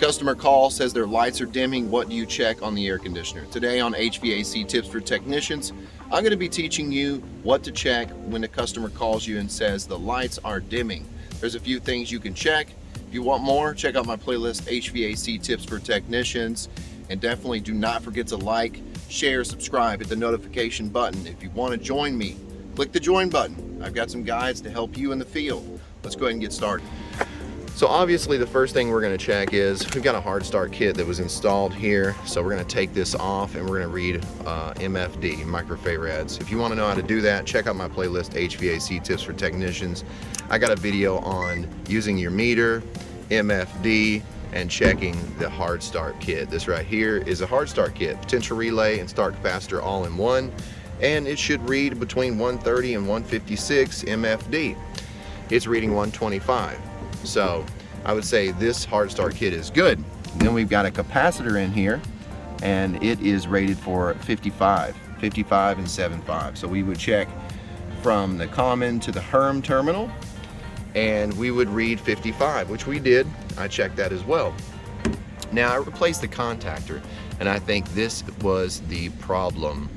Customer call says their lights are dimming. What do you check on the air conditioner? Today on HVAC Tips for Technicians, I'm going to be teaching you what to check when a customer calls you and says the lights are dimming. There's a few things you can check. If you want more, check out my playlist, HVAC Tips for Technicians. And definitely do not forget to like, share, subscribe, hit the notification button. If you want to join me, click the join button. I've got some guides to help you in the field. Let's go ahead and get started. So obviously the first thing we're going to check is we've got a hard start kit that was installed here. So we're going to take this off and we're going to read MFD, microfarads. If you want to know how to do that, check out my playlist, HVAC Tips for Technicians. I got a video on using your meter, MFD, and checking the hard start kit. This right here is a hard start kit, potential relay and start capacitor all in one, and it should read between 130 and 156 MFD. It's reading 125. So I would say this hard start kit is good. Then we've got a capacitor in here and it is rated for 55 and 7.5. So we would check from the common to the HERM terminal and we would read 55, which we did. I checked that as well. Now I replaced the contactor and I think this was the problem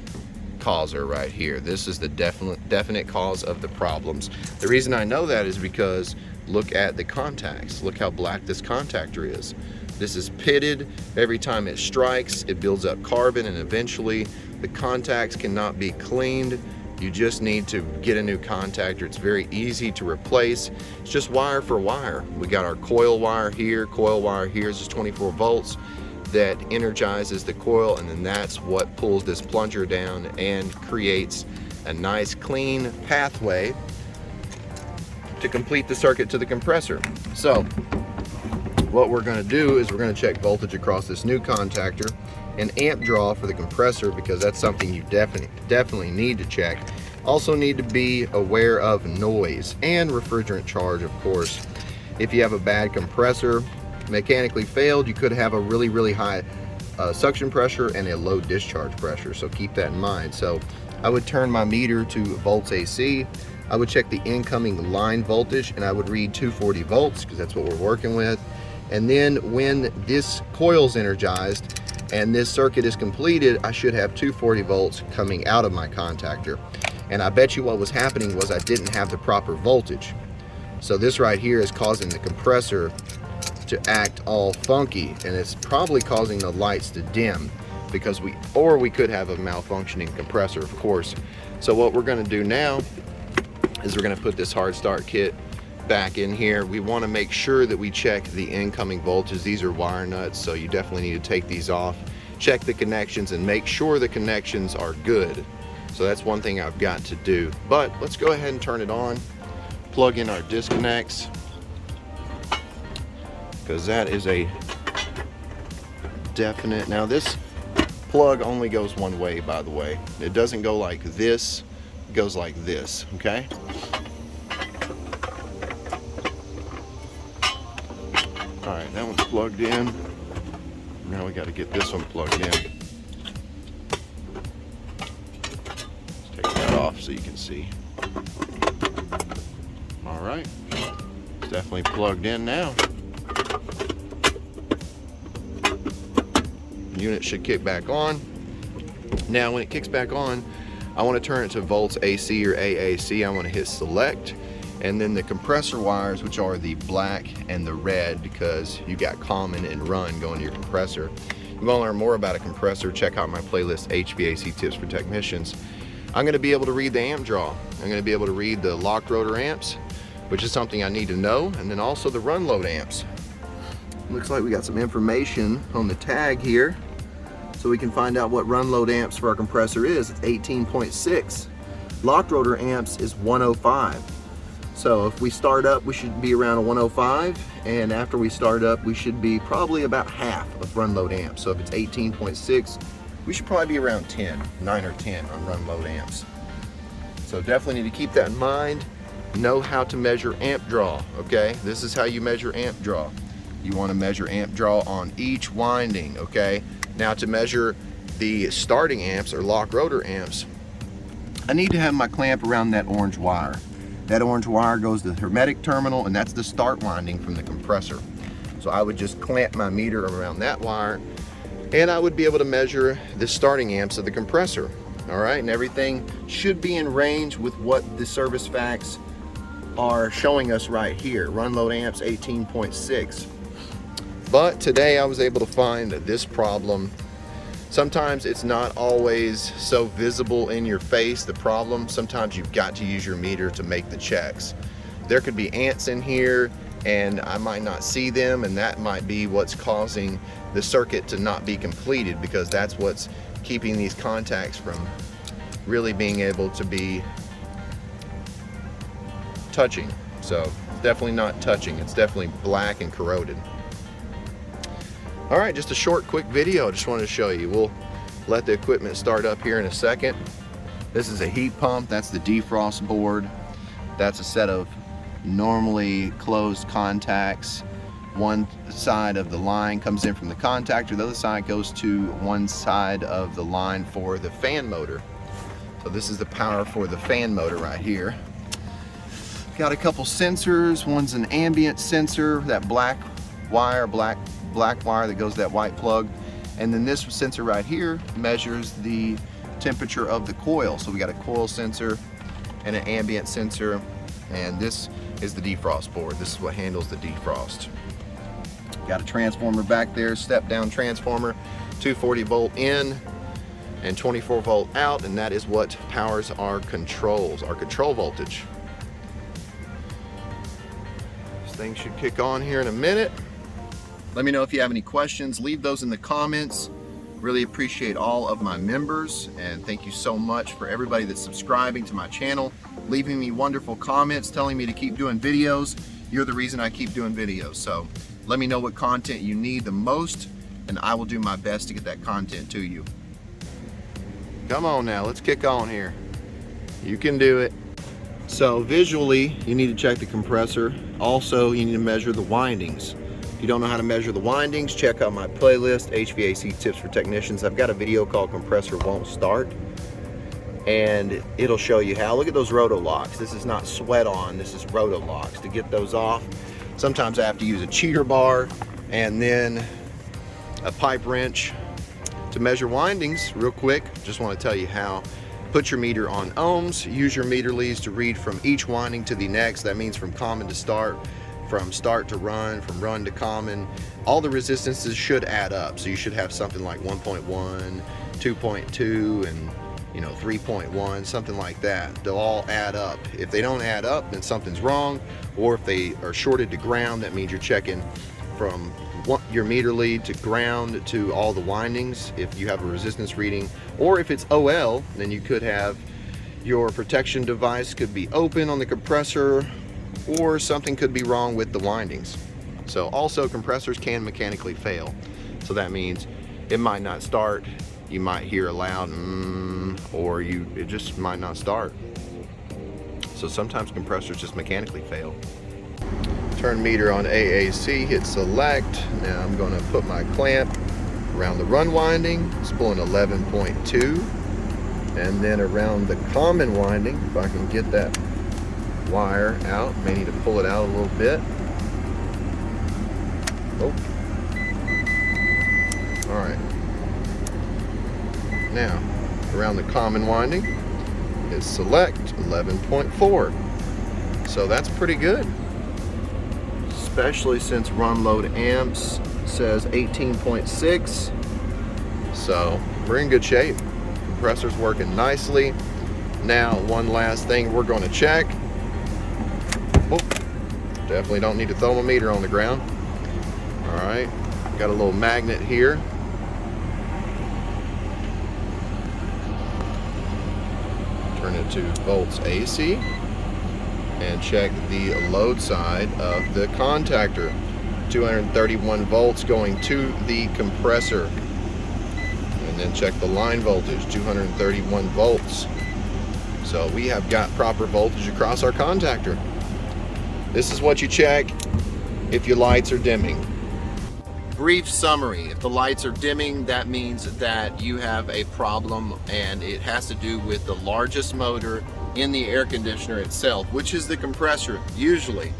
causer right here. This is the definite cause of the problems. The reason I know that is because look at the contacts. Look how black this contactor is. This is pitted. Every time it strikes, it builds up carbon and eventually the contacts cannot be cleaned. You just need to get a new contactor. It's very easy to replace. It's just wire for wire. We got our coil wire here. This is 24 volts that energizes the coil, and then that's what pulls this plunger down and creates a nice clean pathway to complete the circuit to the compressor. So what we're going to do is we're going to check voltage across this new contactor and amp draw for the compressor, because that's something you definitely need to check. Also need to be aware of noise and refrigerant charge, of course. If you have a bad compressor, mechanically failed, you could have a really high suction pressure and a low discharge pressure, so keep that in mind. So I would turn my meter to volts AC. I would check the incoming line voltage and I would read 240 volts because that's what we're working with. And then when this coil's energized and this circuit is completed, I should have 240 volts coming out of my contactor. And I bet you what was happening was I didn't have the proper voltage. So this right here is causing the compressor to act all funky, and it's probably causing the lights to dim because we could have a malfunctioning compressor, of course. So what we're going to do now is we're going to put this hard start kit back in here. We want to make sure that we check the incoming voltage. These are wire nuts, so you definitely need to take these off, check the connections, and make sure the connections are good. So that's one thing I've got to do. But let's go ahead and turn it on, plug in our disconnects, because that is a definite. Now this plug only goes one way, by the way. It doesn't go like this, it goes like this, okay? All right, that one's plugged in. Now we got to get this one plugged in. Let's take that off so you can see. All right, it's definitely plugged in now. Unit should kick back on. Now when it kicks back on, I want to turn it to volts AC or AAC. I want to hit select, and then the compressor wires, which are the black and the red, because you got common and run going to your compressor. You want to learn more about a compressor, check out my playlist, HVAC Tips for Technicians. I'm going to be able to read the amp draw. I'm going to be able to read the locked rotor amps, which is something I need to know, and then also the run load amps. Looks like we got some information on the tag here, so we can find out what run load amps for our compressor is. It's 18.6. Locked rotor amps is 105. So if we start up, we should be around a 105, and after we start up, we should be probably about half of run load amps. So if it's 18.6, we should probably be around 9 or 10 on run load amps. So definitely need to keep that in mind. Know how to measure amp draw, okay? This is how you measure amp draw. You want to measure amp draw on each winding, okay? Now to measure the starting amps or lock rotor amps, I need to have my clamp around that orange wire. That orange wire goes to the hermetic terminal, and that's the start winding from the compressor. So I would just clamp my meter around that wire, and I would be able to measure the starting amps of the compressor. All right, and everything should be in range with what the service facts are showing us right here. Run load amps 18.6. But today I was able to find this problem. Sometimes it's not always so visible in your face, the problem. Sometimes you've got to use your meter to make the checks. There could be ants in here and I might not see them, and that might be what's causing the circuit to not be completed, because that's what's keeping these contacts from really being able to be touching. So definitely not touching, it's definitely black and corroded. All right, just a short quick video. I just wanted to show you. We'll let the equipment start up here in a second. This is a heat pump. That's the defrost board. That's a set of normally closed contacts. One side of the line comes in from the contactor, the other side goes to one side of the line for the fan motor. So this is the power for the fan motor right here. Got a couple sensors. One's an ambient sensor, that black wire that goes to that white plug, and then this sensor right here measures the temperature of the coil. So we got a coil sensor and an ambient sensor, and this is the defrost board. This is what handles the defrost. Got a transformer back there, step down transformer, 240 volt in and 24 volt out, and that is what powers our controls, our control voltage. This thing should kick on here in a minute. Let me know if you have any questions. Leave those in the comments. Really appreciate all of my members, and thank you so much for everybody that's subscribing to my channel, leaving me wonderful comments, telling me to keep doing videos. You're the reason I keep doing videos. So let me know what content you need the most, and I will do my best to get that content to you. Come on now, let's kick on here. You can do it. So visually, you need to check the compressor. Also, you need to measure the windings. If you don't know how to measure the windings, check out my playlist, HVAC Tips for Technicians. I've got a video called Compressor Won't Start, and it'll show you how. Look at those roto locks. This is not sweat on, this is roto locks. To get those off, sometimes I have to use a cheater bar and then a pipe wrench. To measure windings, real quick, just want to tell you how. Put your meter on ohms, use your meter leads to read from each winding to the next. That means from common to start, from start to run, from run to common. All the resistances should add up. So you should have something like 1.1, 2.2, and 3.1, something like that. They'll all add up. If they don't add up, then something's wrong. Or if they are shorted to ground, that means you're checking from your meter lead to ground to all the windings if you have a resistance reading. Or if it's OL, then you could have your protection device could be open on the compressor, or something could be wrong with the windings. So also, compressors can mechanically fail. So that means it might not start. You might hear a loud or it just might not start. So sometimes compressors just mechanically fail. Turn meter on AAC, hit select. Now I'm going to put my clamp around the run winding. It's pulling 11.2, and then around the common winding, if I can get that wire out, may need to pull it out a little bit. Oh, all right. Now around the common winding is select 11.4. So that's pretty good, especially since run load amps says 18.6. So we're in good shape. Compressor's working nicely. Now one last thing we're going to check. Oh, definitely don't need to throw my meter on the ground. All right, got a little magnet here. Turn it to volts AC and check the load side of the contactor. 231 volts going to the compressor. And then check the line voltage, 231 volts. So we have got proper voltage across our contactor. This is what you check if your lights are dimming. Brief summary: if the lights are dimming, that means that you have a problem, and it has to do with the largest motor in the air conditioner itself, which is the compressor usually.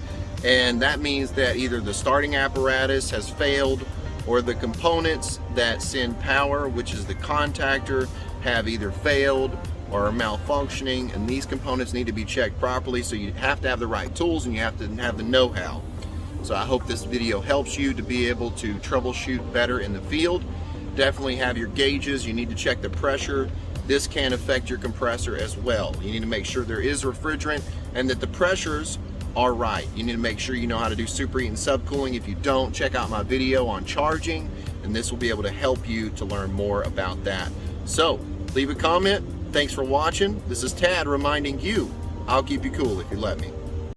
And that means that either the starting apparatus has failed or the components that send power, which is the contactor, have either failed or are malfunctioning, and these components need to be checked properly. So you have to have the right tools and you have to have the know-how. So I hope this video helps you to be able to troubleshoot better in the field. Definitely have your gauges. You need to check the pressure. This can affect your compressor as well. You need to make sure there is refrigerant and that the pressures are right. You need to make sure you know how to do superheat and subcooling. If you don't, check out my video on charging, and this will be able to help you to learn more about that. So leave a comment. Thanks for watching. This is Tad reminding you, I'll keep you cool if you let me.